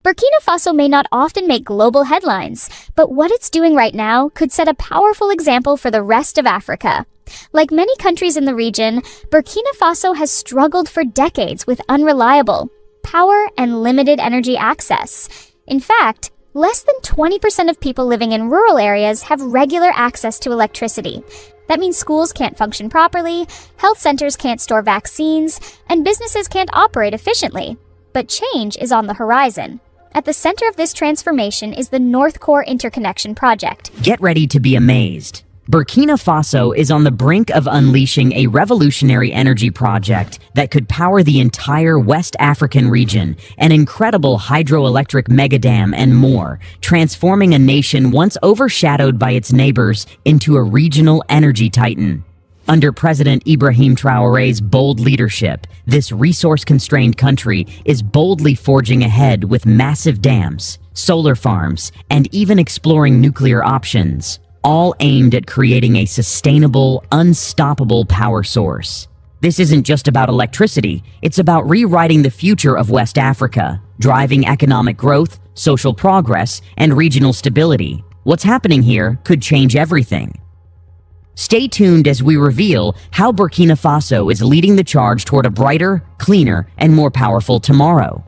Burkina Faso may not often make global headlines, but what it's doing right now could set a powerful example for the rest of Africa. Like many countries in the region, Burkina Faso has struggled for decades with unreliable power and limited energy access. In fact, less than 20% of people living in rural areas have regular access to electricity. That means schools can't function properly, health centers can't store vaccines, and businesses can't operate efficiently. But change is on the horizon. At the center of this transformation is the North Core Interconnection Project. Get ready to be amazed. Burkina Faso is on the brink of unleashing a revolutionary energy project that could power the entire West African region, an incredible hydroelectric megadam and more, transforming a nation once overshadowed by its neighbors into a regional energy titan. Under President Ibrahim Traoré's bold leadership, this resource-constrained country is boldly forging ahead with massive dams, solar farms, and even exploring nuclear options, all aimed at creating a sustainable, unstoppable power source. This isn't just about electricity, it's about rewriting the future of West Africa, driving economic growth, social progress, and regional stability. What's happening here could change everything. Stay tuned as we reveal how Burkina Faso is leading the charge toward a brighter, cleaner, and more powerful tomorrow.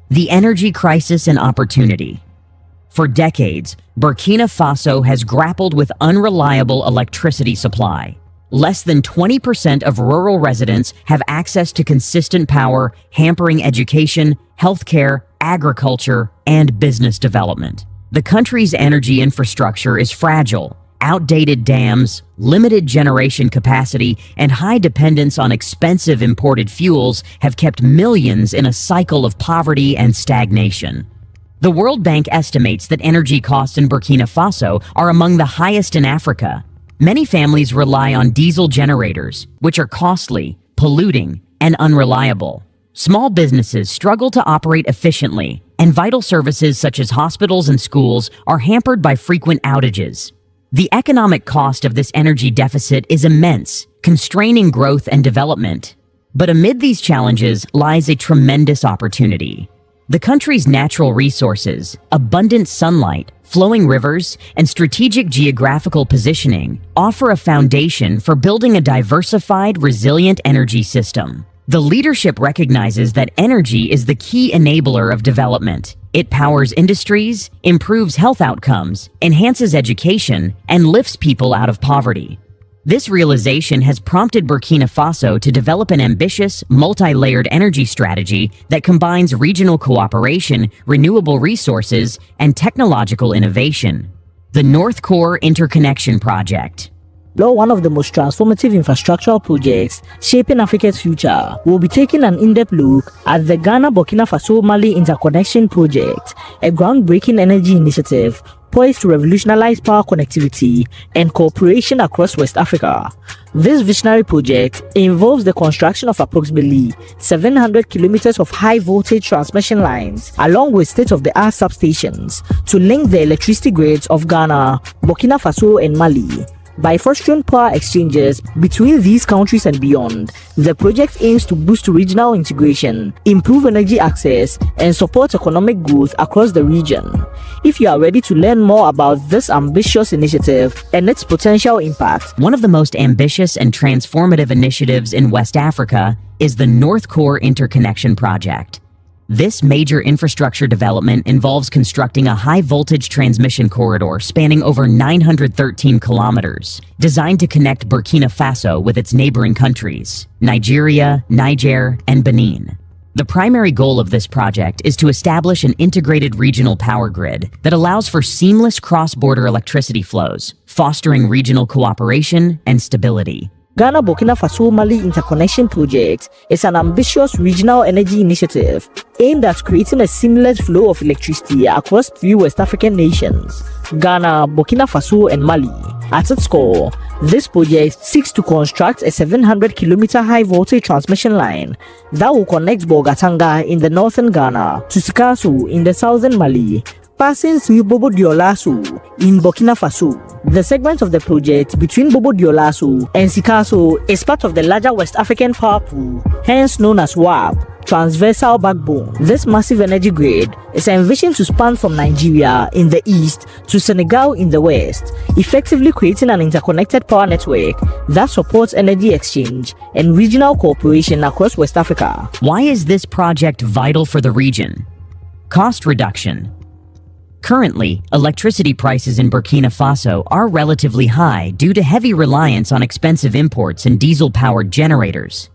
The energy crisis and opportunity. For decades, Burkina Faso has grappled with unreliable electricity supply. Less than 20% of rural residents have access to consistent power, hampering education, healthcare, agriculture, and business development. The country's energy infrastructure is fragile. Outdated dams, limited generation capacity, and high dependence on expensive imported fuels have kept millions in a cycle of poverty and stagnation. The World Bank estimates that energy costs in Burkina Faso are among the highest in Africa. Many families rely on diesel generators, which are costly, polluting, and unreliable. Small businesses struggle to operate efficiently, and vital services such as hospitals and schools are hampered by frequent outages. The economic cost of this energy deficit is immense, constraining growth and development. But amid these challenges lies a tremendous opportunity. The country's natural resources, abundant sunlight, flowing rivers, and strategic geographical positioning offer a foundation for building a diversified, resilient energy system. The leadership recognizes that energy is the key enabler of development. It powers industries, improves health outcomes, enhances education, and lifts people out of poverty. This realization has prompted Burkina Faso to develop an ambitious, multi-layered energy strategy that combines regional cooperation, renewable resources, and technological innovation. The North Core Interconnection Project. One of the most transformative infrastructural projects shaping Africa's future, will be taking an in-depth look at the Ghana-Burkina Faso-Mali Interconnection Project, a groundbreaking energy initiative poised to revolutionize power connectivity and cooperation across West Africa. This visionary project involves the construction of approximately 700 kilometers of high-voltage transmission lines, along with state-of-the-art substations, to link the electricity grids of Ghana, Burkina Faso, and Mali. By fostering power exchanges between these countries and beyond, the project aims to boost regional integration, improve energy access, and support economic growth across the region. If you are ready to learn more about this ambitious initiative and its potential impact, one of the most ambitious and transformative initiatives in West Africa is the North Core Interconnection Project. This major infrastructure development involves constructing a high-voltage transmission corridor spanning over 913 kilometers, designed to connect Burkina Faso with its neighboring countries, Nigeria, Niger, and Benin. The primary goal of this project is to establish an integrated regional power grid that allows for seamless cross-border electricity flows, fostering regional cooperation and stability. Ghana-Burkina Faso-Mali Interconnection Project is an ambitious regional energy initiative aimed at creating a seamless flow of electricity across three West African nations, Ghana, Burkina Faso, and Mali. At its core, this project seeks to construct a 700-kilometer high-voltage transmission line that will connect Bolgatanga in the northern Ghana to Sikasso in the southern Mali, passing through Bobo Dioulasso in Burkina Faso. The segment of the project between Bobo Dioulasso and Sikasso is part of the larger West African power pool, hence known as WAP, transversal backbone. This massive energy grid is envisioned to span from Nigeria in the east to Senegal in the west, effectively creating an interconnected power network that supports energy exchange and regional cooperation across West Africa. Why is this project vital for the region? Cost reduction. Currently, electricity prices in Burkina Faso are relatively high due to heavy reliance on expensive imports and diesel-powered generators.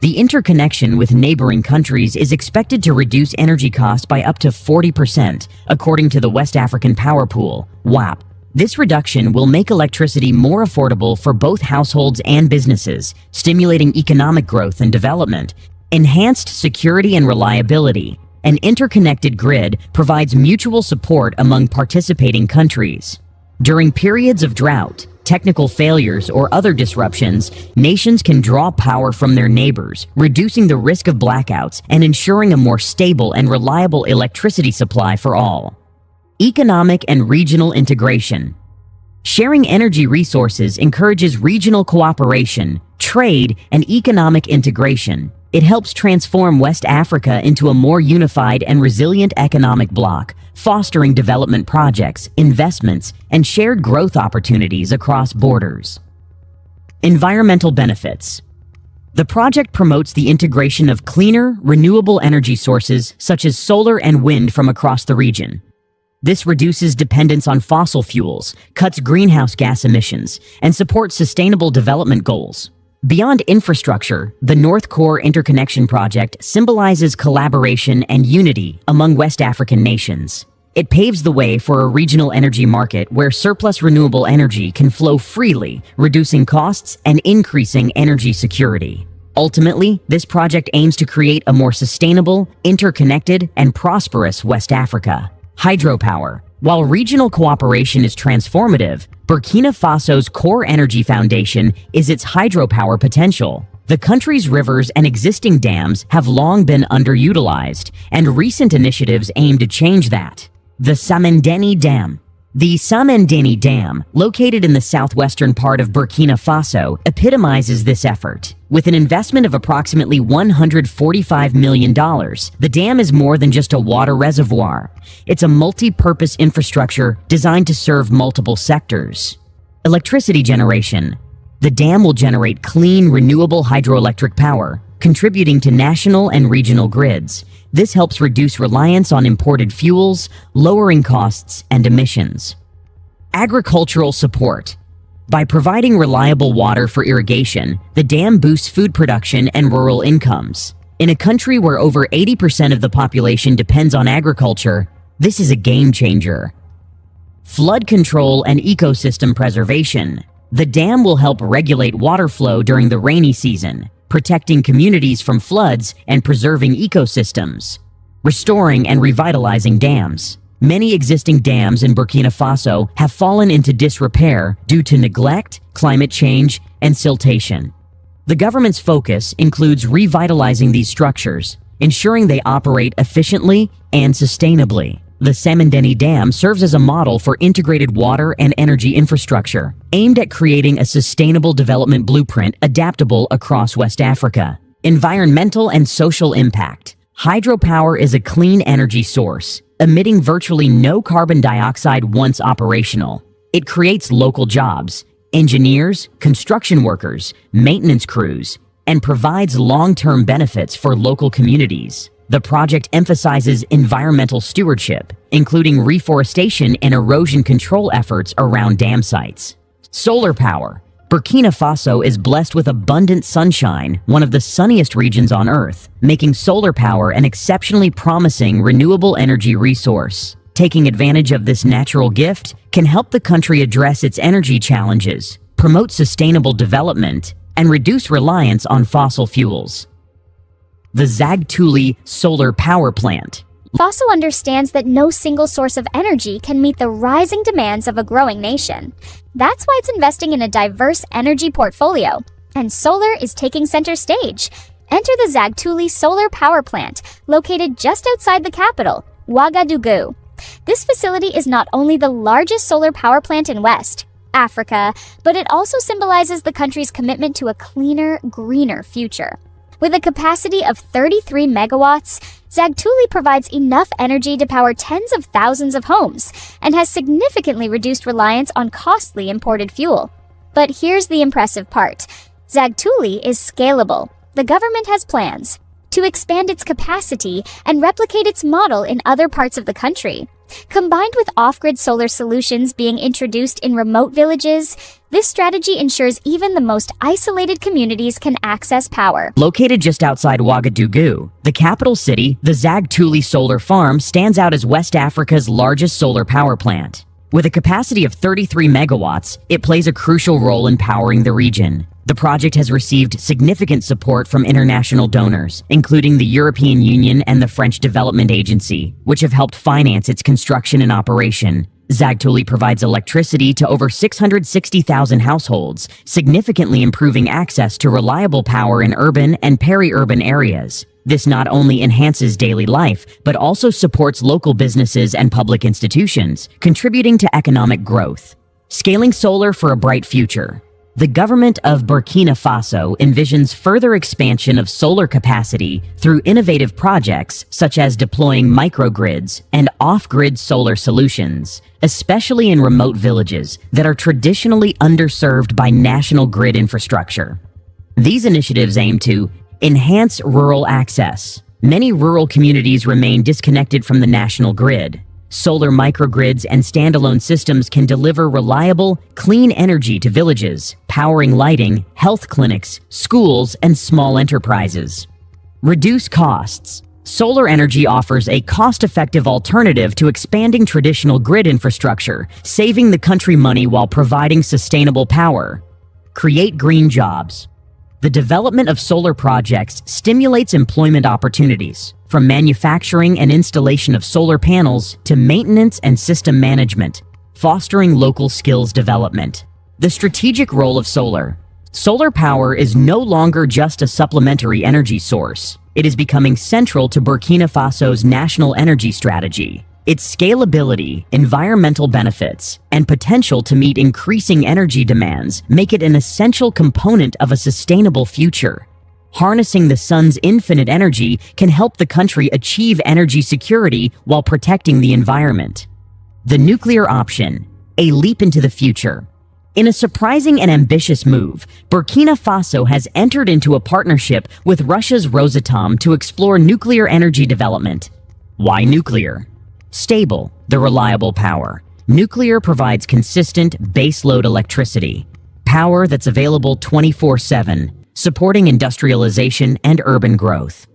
The interconnection with neighboring countries is expected to reduce energy costs by up to 40%, according to the West African Power Pool, WAP. This reduction will make electricity more affordable for both households and businesses, stimulating economic growth and development. Enhanced security and reliability. An interconnected grid provides mutual support among participating countries. During periods of drought, technical failures, or other disruptions, nations can draw power from their neighbors, reducing the risk of blackouts and ensuring a more stable and reliable electricity supply for all. Economic and regional integration. Sharing energy resources encourages regional cooperation, trade, and economic integration. It helps transform West Africa into a more unified and resilient economic bloc, fostering development projects, investments, and shared growth opportunities across borders. Environmental benefits. The project promotes the integration of cleaner, renewable energy sources such as solar and wind from across the region. This reduces dependence on fossil fuels, cuts greenhouse gas emissions, and supports sustainable development goals. Beyond infrastructure, the North Core Interconnection Project symbolizes collaboration and unity among West African nations. It paves the way for a regional energy market where surplus renewable energy can flow freely, reducing costs and increasing energy security. Ultimately, this project aims to create a more sustainable, interconnected, and prosperous West Africa. Hydropower. While regional cooperation is transformative, Burkina Faso's core energy foundation is its hydropower potential. The country's rivers and existing dams have long been underutilized, and recent initiatives aim to change that. The Samendeni Dam. The Samendeni Dam, located in the southwestern part of Burkina Faso, epitomizes this effort. With an investment of approximately $145 million, the dam is more than just a water reservoir. It's a multi-purpose infrastructure designed to serve multiple sectors. Electricity generation. The dam will generate clean, renewable hydroelectric power, contributing to national and regional grids. This helps reduce reliance on imported fuels, lowering costs and emissions. Agricultural support. By providing reliable water for irrigation, the dam boosts food production and rural incomes. In a country where over 80% of the population depends on agriculture, this is a game changer. Flood control and ecosystem preservation. The dam will help regulate water flow during the rainy season, protecting communities from floods and preserving ecosystems. Restoring and revitalizing dams. Many existing dams in Burkina Faso have fallen into disrepair due to neglect, climate change, and siltation. The government's focus includes revitalizing these structures, ensuring they operate efficiently and sustainably. The Samendeni Dam serves as a model for integrated water and energy infrastructure, aimed at creating a sustainable development blueprint adaptable across West Africa. Environmental and social impact. Hydropower is a clean energy source, emitting virtually no carbon dioxide once operational. It creates local jobs, engineers, construction workers, maintenance crews, and provides long-term benefits for local communities. The project emphasizes environmental stewardship, including reforestation and erosion control efforts around dam sites. Solar power. Burkina Faso is blessed with abundant sunshine, one of the sunniest regions on Earth, making solar power an exceptionally promising renewable energy resource. Taking advantage of this natural gift can help the country address its energy challenges, promote sustainable development, and reduce reliance on fossil fuels. The Zagtuli Solar Power Plant. Faso understands that no single source of energy can meet the rising demands of a growing nation. That's why it's investing in a diverse energy portfolio, and solar is taking center stage. Enter the Zagtuli Solar Power Plant, located just outside the capital, Ouagadougou. This facility is not only the largest solar power plant in West Africa, but it also symbolizes the country's commitment to a cleaner, greener future. With a capacity of 33 megawatts, Zagtuli provides enough energy to power tens of thousands of homes and has significantly reduced reliance on costly imported fuel. But here's the impressive part. Zagtuli is scalable. The government has plans to expand its capacity and replicate its model in other parts of the country. Combined with off-grid solar solutions being introduced in remote villages, this strategy ensures even the most isolated communities can access power. Located just outside Ouagadougou, the capital city, the Zagtuli Solar Farm stands out as West Africa's largest solar power plant. With a capacity of 33 megawatts, it plays a crucial role in powering the region. The project has received significant support from international donors, including the European Union and the French Development Agency, which have helped finance its construction and operation. Zagtuli provides electricity to over 660,000 households, significantly improving access to reliable power in urban and peri-urban areas. This not only enhances daily life, but also supports local businesses and public institutions, contributing to economic growth. Scaling solar for a bright future. The government of Burkina Faso envisions further expansion of solar capacity through innovative projects such as deploying microgrids and off-grid solar solutions, especially in remote villages that are traditionally underserved by national grid infrastructure. These initiatives aim to enhance rural access. Many rural communities remain disconnected from the national grid. Solar microgrids and standalone systems can deliver reliable, clean energy to villages, powering lighting, health clinics, schools, and small enterprises. Reduce costs. Solar energy offers a cost-effective alternative to expanding traditional grid infrastructure, saving the country money while providing sustainable power. Create green jobs. The development of solar projects stimulates employment opportunities, from manufacturing and installation of solar panels to maintenance and system management, fostering local skills development. The strategic role of solar. Solar power is no longer just a supplementary energy source. It is becoming central to Burkina Faso's national energy strategy. Its scalability, environmental benefits, and potential to meet increasing energy demands make it an essential component of a sustainable future. Harnessing the sun's infinite energy can help the country achieve energy security while protecting the environment. The nuclear option, a leap into the future. In a surprising and ambitious move, Burkina Faso has entered into a partnership with Russia's Rosatom to explore nuclear energy development. Why nuclear? Stable, the reliable power. Nuclear provides consistent baseload electricity, power that's available 24/7, supporting industrialization and urban growth.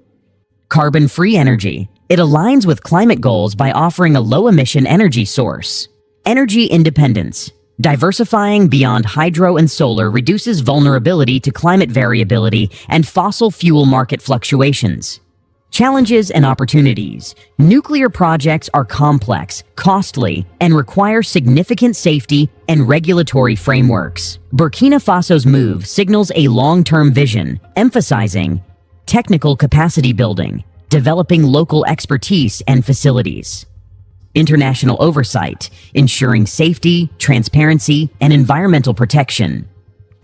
Carbon-free energy. It aligns with climate goals by offering a low-emission energy source. Energy independence. Diversifying beyond hydro and solar reduces vulnerability to climate variability and fossil fuel market fluctuations. Challenges and opportunities. Nuclear projects are complex, costly, and require significant safety and regulatory frameworks. Burkina Faso's move signals a long-term vision, emphasizing technical capacity building, developing local expertise and facilities. International oversight, ensuring safety, transparency, and environmental protection.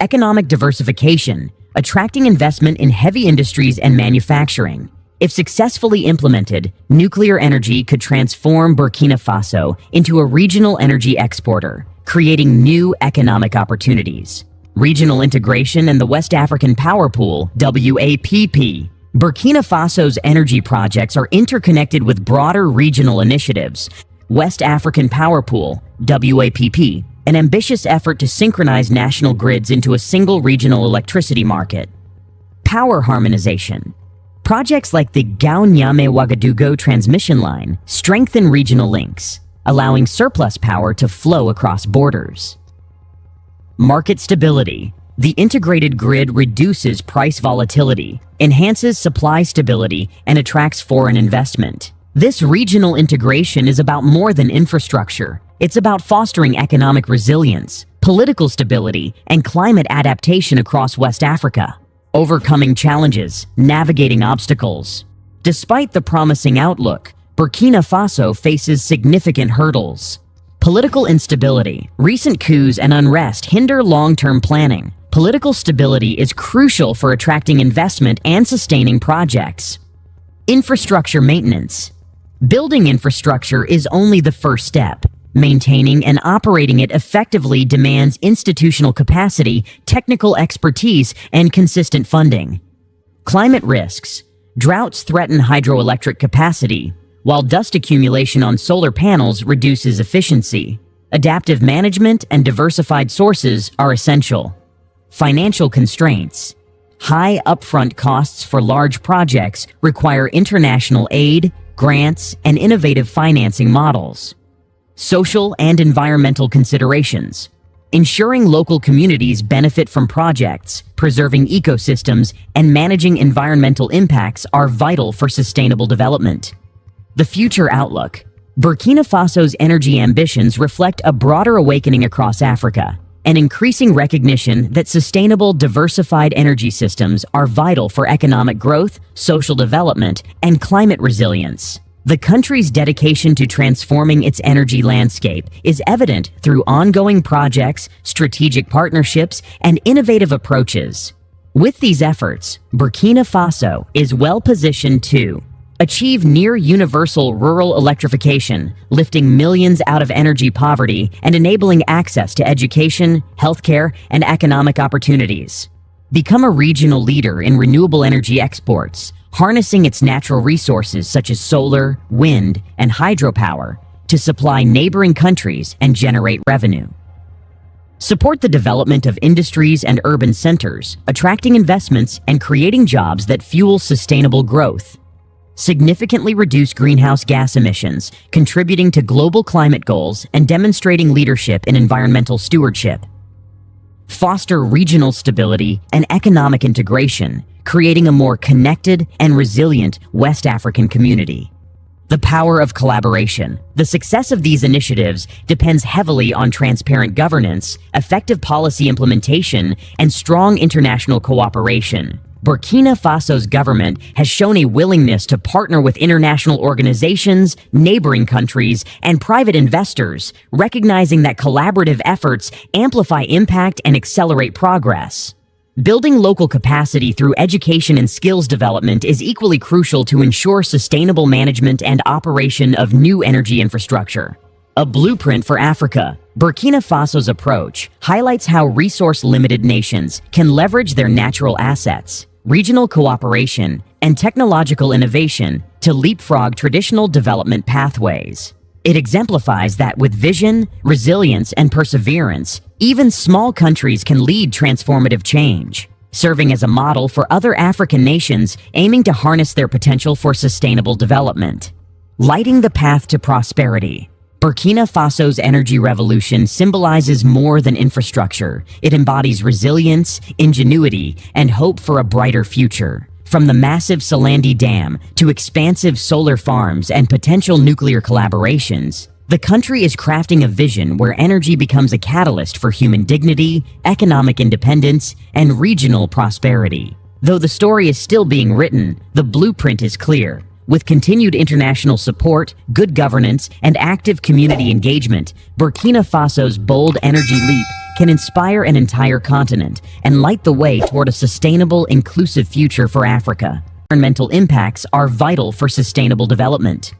Economic diversification, attracting investment in heavy industries and manufacturing. If successfully implemented, nuclear energy could transform Burkina Faso into a regional energy exporter, creating new economic opportunities. Regional integration and the West African Power Pool, WAPP. Burkina Faso's energy projects are interconnected with broader regional initiatives. West African Power Pool, WAPP, an ambitious effort to synchronize national grids into a single regional electricity market. Power harmonization. Projects like the Gao-Niamey-Ouagadougou transmission line strengthen regional links, allowing surplus power to flow across borders. Market stability. The integrated grid reduces price volatility, enhances supply stability, and attracts foreign investment. This regional integration is about more than infrastructure. It's about fostering economic resilience, political stability, and climate adaptation across West Africa. Overcoming challenges, navigating obstacles. Despite the promising outlook, Burkina Faso faces significant hurdles. Political instability. Recent coups and unrest hinder long-term planning. Political stability is crucial for attracting investment and sustaining projects. Infrastructure maintenance. Building infrastructure is only the first step. Maintaining and operating it effectively demands institutional capacity, technical expertise, and consistent funding. Climate risks. Droughts threaten hydroelectric capacity, while dust accumulation on solar panels reduces efficiency. Adaptive management and diversified sources are essential. Financial constraints. High upfront costs for large projects require international aid, grants, and innovative financing models. Social and environmental considerations. Ensuring local communities benefit from projects, preserving ecosystems, and managing environmental impacts are vital for sustainable development. The future outlook. Burkina Faso's energy ambitions reflect a broader awakening across Africa, an increasing recognition that sustainable, diversified energy systems are vital for economic growth, social development, and climate resilience. The country's dedication to transforming its energy landscape is evident through ongoing projects, strategic partnerships, and innovative approaches. With these efforts, Burkina Faso is well positioned to achieve near-universal rural electrification, lifting millions out of energy poverty and enabling access to education, healthcare, and economic opportunities. Become a regional leader in renewable energy exports, harnessing its natural resources such as solar, wind, and hydropower to supply neighboring countries and generate revenue. Support the development of industries and urban centers, attracting investments and creating jobs that fuel sustainable growth. Significantly reduce greenhouse gas emissions, contributing to global climate goals and demonstrating leadership in environmental stewardship. Foster regional stability and economic integration, creating a more connected and resilient West African community. The power of collaboration. The success of these initiatives depends heavily on transparent governance, effective policy implementation, and strong international cooperation. Burkina Faso's government has shown a willingness to partner with international organizations, neighboring countries, and private investors, recognizing that collaborative efforts amplify impact and accelerate progress. Building local capacity through education and skills development is equally crucial to ensure sustainable management and operation of new energy infrastructure. A blueprint for Africa. Burkina Faso's approach highlights how resource-limited nations can leverage their natural assets, regional cooperation, and technological innovation to leapfrog traditional development pathways. It exemplifies that with vision, resilience, and perseverance, even small countries can lead transformative change, serving as a model for other African nations aiming to harness their potential for sustainable development. Lighting the path to prosperity. Burkina Faso's energy revolution symbolizes more than infrastructure. It embodies resilience, ingenuity, and hope for a brighter future. From the massive Salandi Dam to expansive solar farms and potential nuclear collaborations, the country is crafting a vision where energy becomes a catalyst for human dignity, economic independence, and regional prosperity. Though the story is still being written, the blueprint is clear. With continued international support, good governance, and active community engagement, Burkina Faso's bold energy leap can inspire an entire continent and light the way toward a sustainable, inclusive future for Africa. Environmental impacts are vital for sustainable development.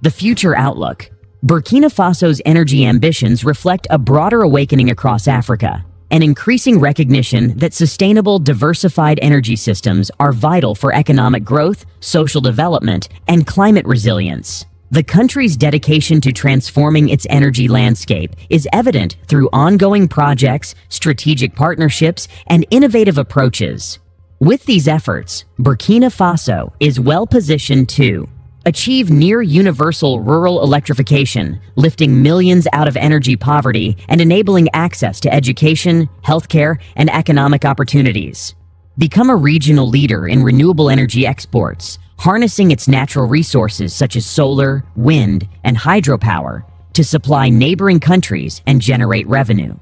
The future outlook. Burkina Faso's energy ambitions reflect a broader awakening across Africa, an increasing recognition that sustainable, diversified energy systems are vital for economic growth, social development, and climate resilience. The country's dedication to transforming its energy landscape is evident through ongoing projects, strategic partnerships, and innovative approaches. With these efforts, Burkina Faso is well positioned to achieve near-universal rural electrification, lifting millions out of energy poverty and enabling access to education, healthcare, and economic opportunities. Become a regional leader in renewable energy exports, harnessing its natural resources such as solar, wind, and hydropower to supply neighboring countries and generate revenue.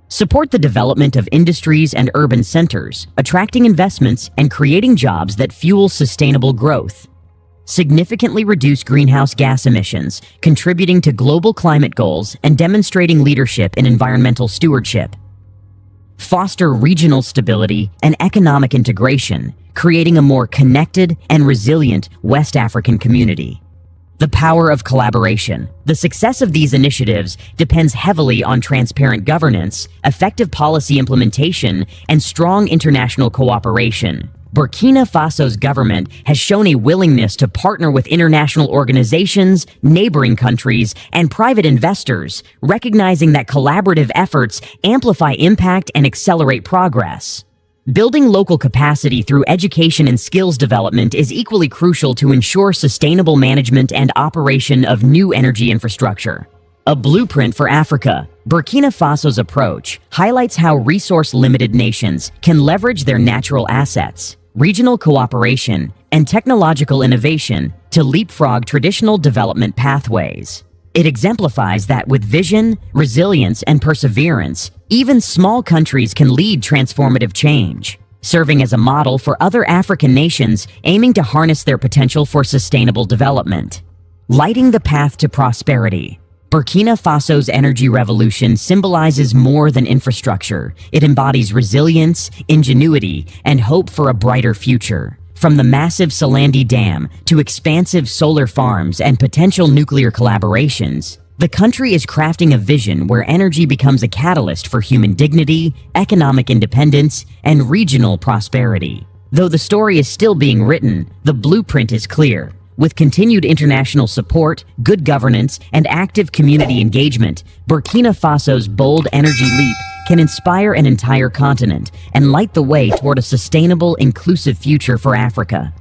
Support the development of industries and urban centers, attracting investments and creating jobs that fuel sustainable growth. Significantly reduce greenhouse gas emissions, contributing to global climate goals and demonstrating leadership in environmental stewardship. foster regional stability and economic integration, creating a more connected and resilient West African community. The power of collaboration. The success of these initiatives depends heavily on transparent governance, effective policy implementation, and strong international cooperation. Burkina Faso's government has shown a willingness to partner with international organizations, neighboring countries, and private investors, recognizing that collaborative efforts amplify impact and accelerate progress. Building local capacity through education and skills development is equally crucial to ensure sustainable management and operation of new energy infrastructure. A blueprint for Africa. Burkina Faso's approach highlights how resource-limited nations can leverage their natural assets, regional cooperation, and technological innovation to leapfrog traditional development pathways. It exemplifies that with vision, resilience, and perseverance, even small countries can lead transformative change, serving as a model for other African nations aiming to harness their potential for sustainable development. Lighting the path to prosperity. Burkina Faso's energy revolution symbolizes more than infrastructure. It embodies resilience, ingenuity, and hope for a brighter future. From the massive Salandi Dam to expansive solar farms and potential nuclear collaborations, the country is crafting a vision where energy becomes a catalyst for human dignity, economic independence, and regional prosperity. Though the story is still being written, the blueprint is clear. With continued international support, good governance, and active community engagement, Burkina Faso's bold energy leap can inspire an entire continent and light the way toward a sustainable, inclusive future for Africa.